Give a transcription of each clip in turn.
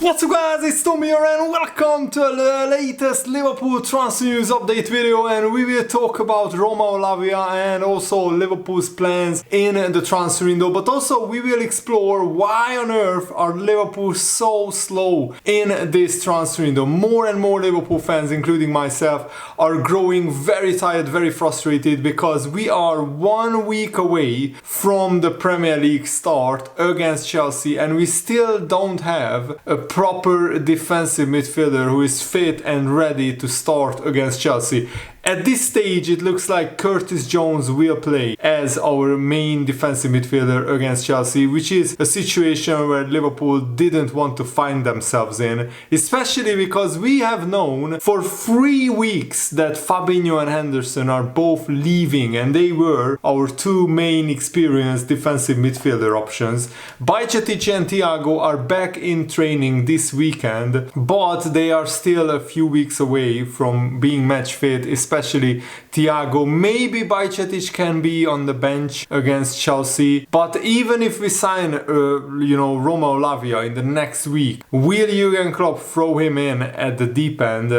What's up guys, it's Tommy here and welcome to the latest Liverpool transfer news update video, and we will talk about Lavia and also Liverpool's plans in the transfer window, but also we will explore why on earth are Liverpool so slow in this transfer window. More and more Liverpool fans, including myself, are growing very tired, very frustrated because we are 1 week away from the Premier League start against Chelsea and we still don't have a proper defensive midfielder who is fit and ready to start against Chelsea. At this stage, it looks like Curtis Jones will play as our main defensive midfielder against Chelsea, which is a situation where Liverpool didn't want to find themselves in, especially because we have known for 3 weeks that Fabinho and Henderson are both leaving, and they were our two main experienced defensive midfielder options. Bajcetic and Thiago are back in training this weekend, but they are still a few weeks away from being match fit, especially Thiago. Maybe Bajcetic can be on the bench against Chelsea, but even if we sign Lavia in the next week, will Jurgen Klopp throw him in at the deep end,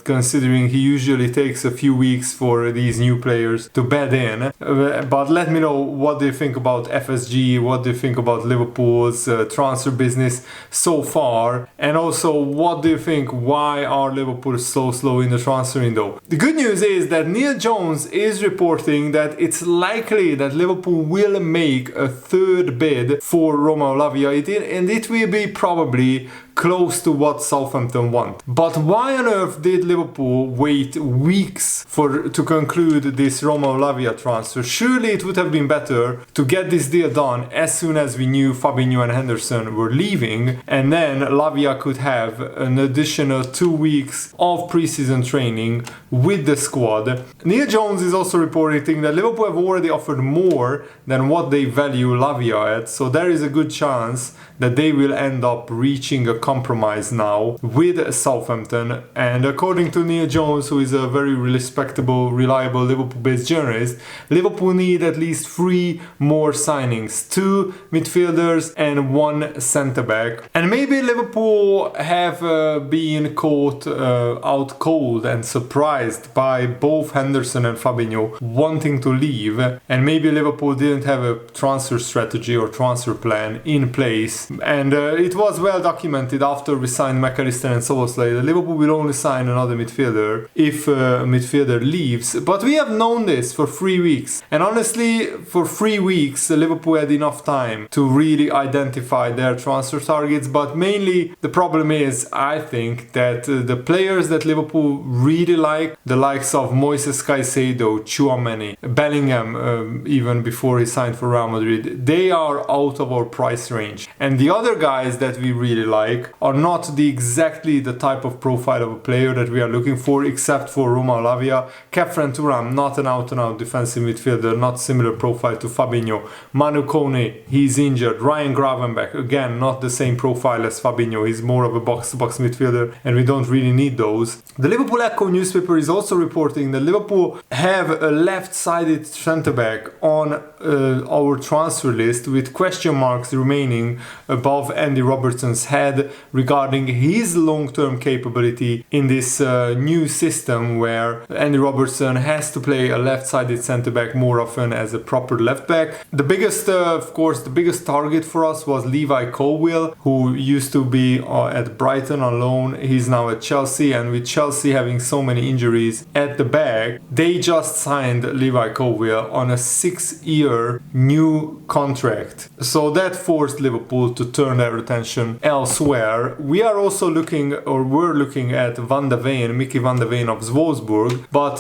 considering he usually takes a few weeks for these new players to bed in? But let me know, what do you think about FSG, what do you think about Liverpool's transfer business so far, and also what do you think, why are Liverpool so slow in the transfer window? The good news is that Neil Jones is reporting that it's likely that Liverpool will make a third bid for Lavia, and it will be probably close to what Southampton want. But why on earth did Liverpool wait weeks to conclude this Lavia transfer? Surely it would have been better to get this deal done as soon as we knew Fabinho and Henderson were leaving, and then Lavia could have an additional 2 weeks of preseason training with the squad. Neil Jones is also reporting that Liverpool have already offered more than what they value Lavia at, so there is a good chance that they will end up reaching a compromise now with Southampton. And according to Neil Jones, who is a very respectable, reliable Liverpool-based journalist, Liverpool need at least 3 more signings, 2 midfielders and 1 centre-back. And maybe Liverpool have been caught out cold and surprised by both Henderson and Fabinho wanting to leave, and maybe Liverpool didn't have a transfer strategy or transfer plan in place. And it was well documented after we signed McAllister and Soboslai that Liverpool will only sign another midfielder if a midfielder leaves. But we have known this for 3 weeks, and honestly for 3 weeks Liverpool had enough time to really identify their transfer targets. But mainly the problem is, I think, that the players that Liverpool really like, the likes of Moises Caicedo, Tchouaméni, Bellingham, even before he signed for Real Madrid, they are out of our price range. And the other guys that we really like are not exactly the type of profile of a player that we are looking for, except for Lavia. Khéphren Thuram, not an out-and-out defensive midfielder, not similar profile to Fabinho. Manu Kone, he's injured. Ryan Gravenberch, again, not the same profile as Fabinho. He's more of a box-to-box midfielder, and we don't really need those. The Liverpool Echo newspaper is also reporting that Liverpool have a left-sided centre-back on our transfer list, with question marks remaining above Andy Robertson's head regarding his long-term capability in this new system where Andy Robertson has to play a left-sided centre-back more often as a proper left-back. The biggest, of course, the biggest target for us was Levi Colwill, who used to be at Brighton on loan. He's now at Chelsea, and with Chelsea having so many injuries at the back, they just signed Levi Colwill on a 6-year new contract. So that forced Liverpool to turn their attention elsewhere. We are also looking, or we're looking at Mickey van de Ven of Wolfsburg, but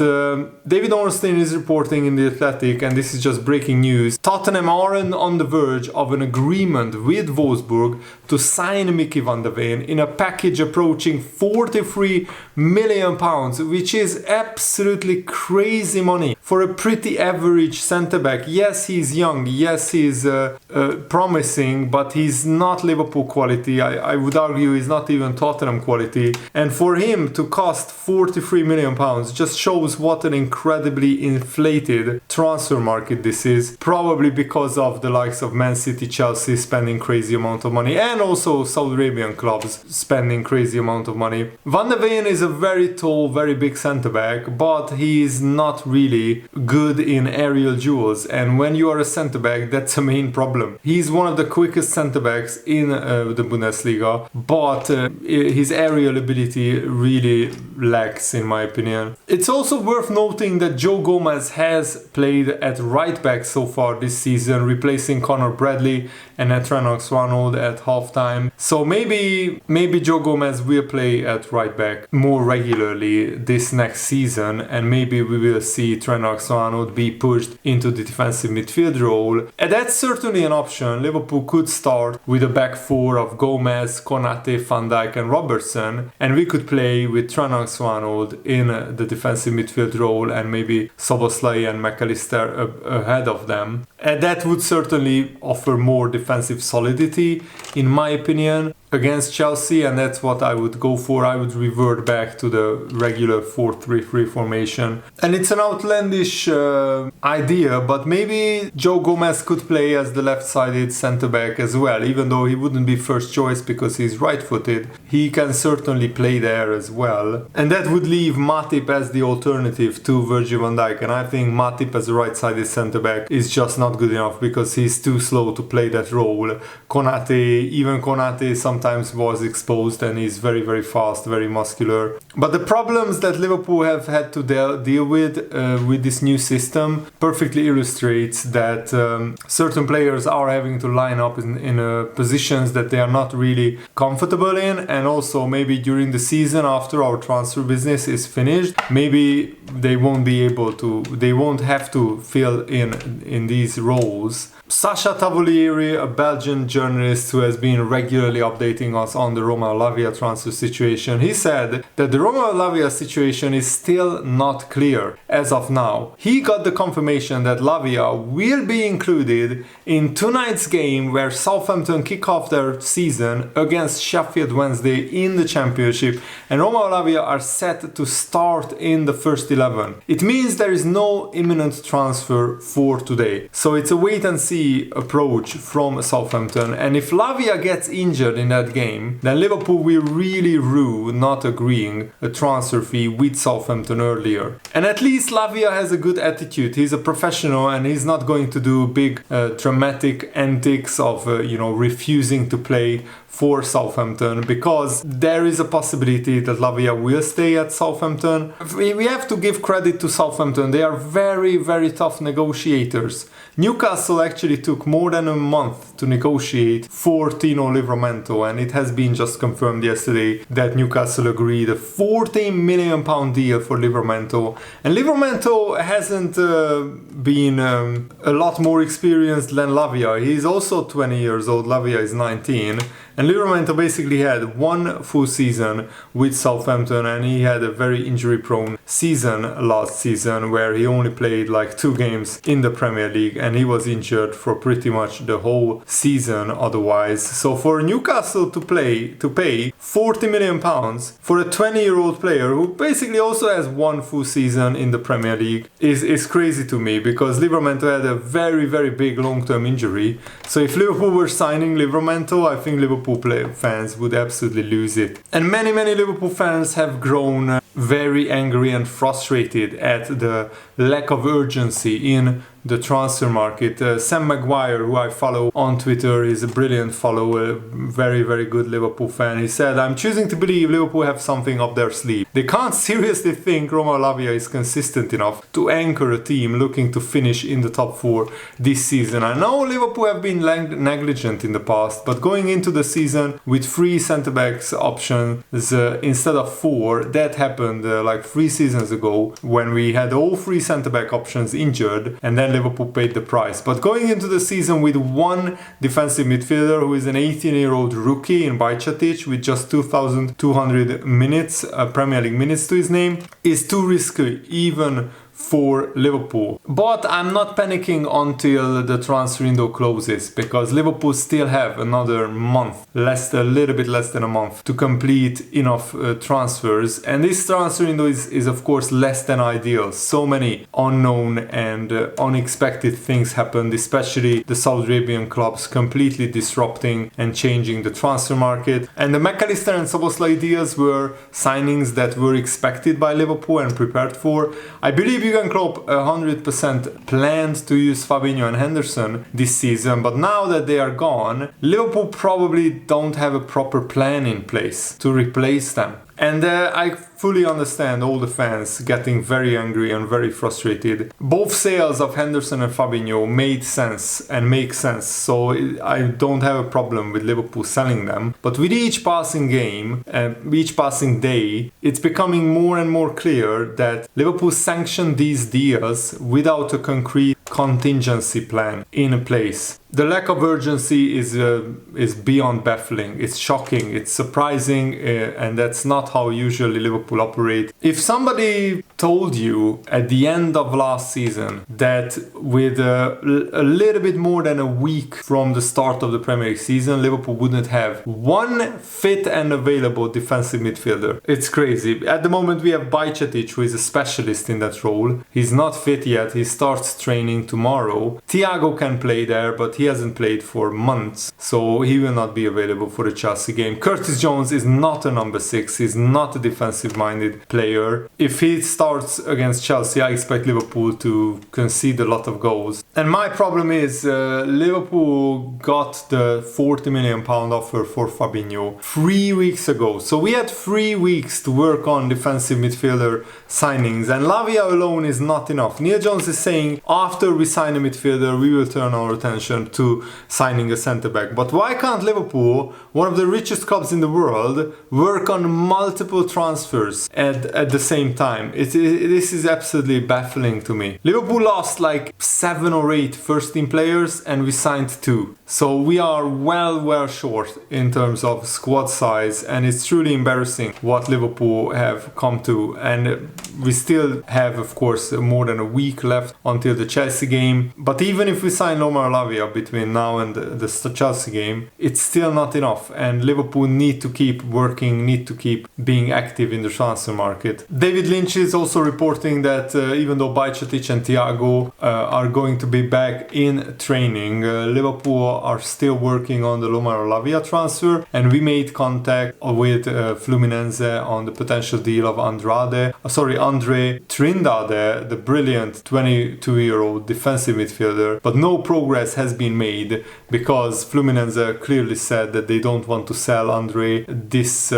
David Ornstein is reporting in The Athletic, and this is just breaking news, Tottenham are on the verge of an agreement with Wolfsburg to sign Mickey van de Ven in a package approaching £43 million, which is absolutely crazy money for a pretty average centre-back. Yes, he's young, yes, he's promising, but he's not Liverpool quality. I would argue he's not even Tottenham quality. And for him to cost £43 million just shows what an incredibly inflated transfer market this is. Probably because of the likes of Man City, Chelsea spending crazy amount of money, and also Saudi Arabian clubs spending crazy amount of money. Van de Ven is a very tall, very big centre-back, but he is not really good in aerial duels, and when you are a centre-back, that's a main problem. He's one of the quickest centre-backs in the Bundesliga, but his aerial ability really lacks, in my opinion. It's also worth noting that Joe Gomez has played at right back so far this season, replacing Conor Bradley and Trent Alexander-Arnold at halftime. So maybe Joe Gomez will play at right back more regularly this next season, and maybe we will see Trent Alexander-Arnold be pushed into the defensive midfield role. And that's certainly an option. Liverpool could start with a back four of Gomez, Konate, Van Dijk and Robertson, and we could play with Trent Alexander-Arnold in the defensive midfield role and maybe Szoboszlai and McAllister ahead of them. And that would certainly offer more defensive solidity, in my opinion, against Chelsea, and that's what I would go for. I would revert back to the regular 4-3-3 formation. And it's an outlandish idea, but maybe Joe Gomez could play as the left-sided centre-back as well, even though he wouldn't be first choice because he's right-footed. He can certainly play there as well. And that would leave Matip as the alternative to Virgil van Dijk, and I think Matip as a right-sided centre-back is just not good enough because he's too slow to play that role. Konate sometimes was exposed, and he's very, very fast, very muscular. But the problems that Liverpool have had to deal with this new system perfectly illustrates that certain players are having to line up in positions that they are not really comfortable in, and also maybe during the season after our transfer business is finished, maybe they won't have to fill in these roles. Sasha Tavolieri, a Belgian journalist who has been regularly updating us on the Romeo Lavia transfer situation, he said that the Romeo Lavia situation is still not clear as of now. He got the confirmation that Lavia will be included in tonight's game where Southampton kick off their season against Sheffield Wednesday in the Championship, and Romeo Lavia are set to start in the first 11. It means there is no imminent transfer for today. So it's a wait and see approach from Southampton, and if Lavia gets injured in that game, then Liverpool will really rue not agreeing a transfer fee with Southampton earlier. And at least Lavia has a good attitude. He's a professional, and he's not going to do big dramatic antics of refusing to play for Southampton, because there is a possibility that Lavia will stay at Southampton. We have to give credit to Southampton. They are very, very tough negotiators. Newcastle actually took more than a month to negotiate for Tino Livramento, and it has been just confirmed yesterday that Newcastle agreed a £14 million deal for Livramento. And Livramento hasn't been a lot more experienced than Lavia. He's also 20 years old, Lavia is 19. And Livramento basically had one full season with Southampton, and he had a very injury-prone season last season where he only played like 2 games in the Premier League, and he was injured for pretty much the whole season otherwise. So for Newcastle to pay £40 million for a 20-year-old player who basically also has one full season in the Premier League is crazy to me, because Livramento had a very, very big long-term injury. So if Liverpool were signing Livramento, I think Liverpool fans would absolutely lose it. And many Liverpool fans have grown very angry and frustrated at the lack of urgency in the transfer market. Sam Maguire, who I follow on Twitter, is a brilliant follower, very, very good Liverpool fan. He said, "I'm choosing to believe Liverpool have something up their sleeve. They can't seriously think Romeo Lavia is consistent enough to anchor a team looking to finish in the top 4 this season. I know Liverpool have been negligent in the past, but going into the season with 3 centre-backs options instead of 4, that happened like 3 seasons ago when we had all 3 centre-back options injured, and then Liverpool paid the price. But going into the season with 1 defensive midfielder who is an 18-year-old rookie in Bajcetic with just 2,200 minutes, Premier League minutes to his name, is too risky even for Liverpool. But I'm not panicking until the transfer window closes, because Liverpool still have another month, a little bit less than a month, to complete enough transfers. And this transfer window is of course less than ideal. So many unknown and unexpected things happened, especially the Saudi Arabian clubs completely disrupting and changing the transfer market. And the McAllister and Szoboszlai deals were signings that were expected by Liverpool and prepared for. I believe Jurgen Klopp 100% planned to use Fabinho and Henderson this season, but now that they are gone, Liverpool probably don't have a proper plan in place to replace them. And I fully understand all the fans getting very angry and very frustrated. Both sales of Henderson and Fabinho made sense and make sense, so I don't have a problem with Liverpool selling them. But with each passing game, each passing day, it's becoming more and more clear that Liverpool sanctioned these deals without a concrete contingency plan in place. The lack of urgency is beyond baffling. It's shocking, it's surprising, and that's not how usually Liverpool operate. If somebody told you at the end of last season that with a little bit more than a week from the start of the Premier League season, Liverpool wouldn't have one fit and available defensive midfielder, it's crazy. At the moment we have Bajcetic, who is a specialist in that role. He's not fit yet, he starts training tomorrow. Thiago can play there, but he hasn't played for months, so he will not be available for the Chelsea game. Curtis Jones is not a number 6, he's not a defensive-minded player. If he starts against Chelsea, I expect Liverpool to concede a lot of goals. And my problem is Liverpool got the £40 million offer for Fabinho 3 weeks ago. So we had 3 weeks to work on defensive midfielder signings, and Lavia alone is not enough. Neil Jones is saying after we sign a midfielder, we will turn our attention to signing a centre-back. But why can't Liverpool, one of the richest clubs in the world, work on multiple transfers at the same time? This is absolutely baffling to me. Liverpool lost like 7 or 8 first-team players and we signed 2. So we are well short in terms of squad size, and it's truly embarrassing what Liverpool have come to. And we still have, of course, more than a week left until the Chelsea game. But even if we sign Omar Lavia between now and the Chelsea game, it's still not enough. And Liverpool need to keep working, need to keep being active in the transfer market. David Lynch is also reporting that even though Bajcetic and Thiago are going to be back in training, Liverpool are still working on the Omar Lavia transfer, and we made contact with Fluminense on the potential deal of Andre Trindade, the brilliant 22-year-old defensive midfielder. But no progress has been made because Fluminense clearly said that they don't want to sell Andre this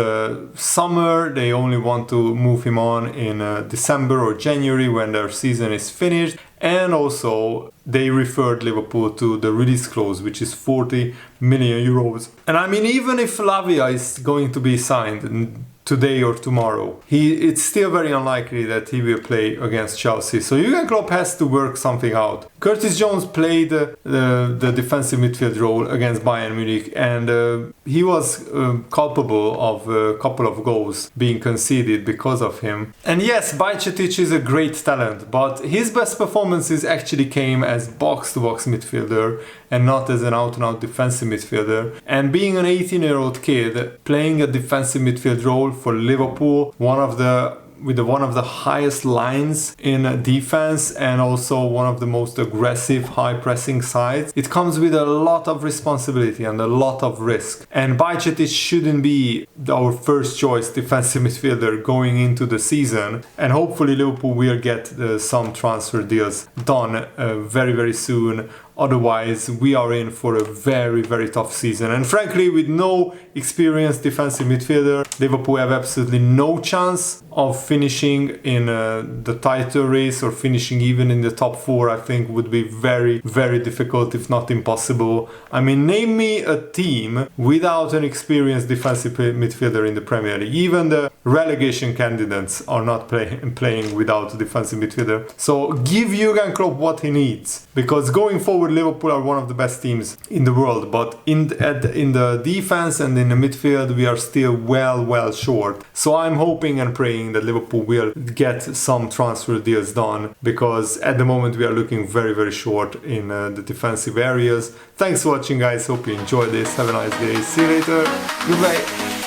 summer. They only want to move him on in December or January when their season is finished. And also they referred Liverpool to the release clause, which is 40 million euros. And I mean, even if Lavia is going to be signed today or tomorrow, it's still very unlikely that he will play against Chelsea. So Jurgen Klopp has to work something out. Curtis Jones played the defensive midfield role against Bayern Munich, and he was culpable of a couple of goals being conceded because of him. And yes, Bajcetic is a great talent, but his best performances actually came as box-to-box midfielder and not as an out-and-out defensive midfielder. And being an 18-year-old kid playing a defensive midfield role for Liverpool, one of the highest lines in defense and also one of the most aggressive high pressing sides, it comes with a lot of responsibility and a lot of risk. And Bajcetic shouldn't be our first choice defensive midfielder going into the season, and hopefully Liverpool will get some transfer deals done very soon. Otherwise, we are in for a very tough season. And frankly, with no experienced defensive midfielder, Liverpool have absolutely no chance of finishing in the title race or finishing even in the top 4. I think would be very difficult, if not impossible. I mean, name me a team without an experienced defensive midfielder in the Premier League. Even the relegation candidates are not playing without a defensive midfielder. So give Jurgen Klopp what he needs, because going forward Liverpool are one of the best teams in the world, but in the defense and in the midfield we are still well short. So I'm hoping and praying that Liverpool will get some transfer deals done, because at the moment we are looking very short in the defensive areas. Thanks for watching, guys. Hope you enjoyed this. Have a nice day. See you later. Goodbye.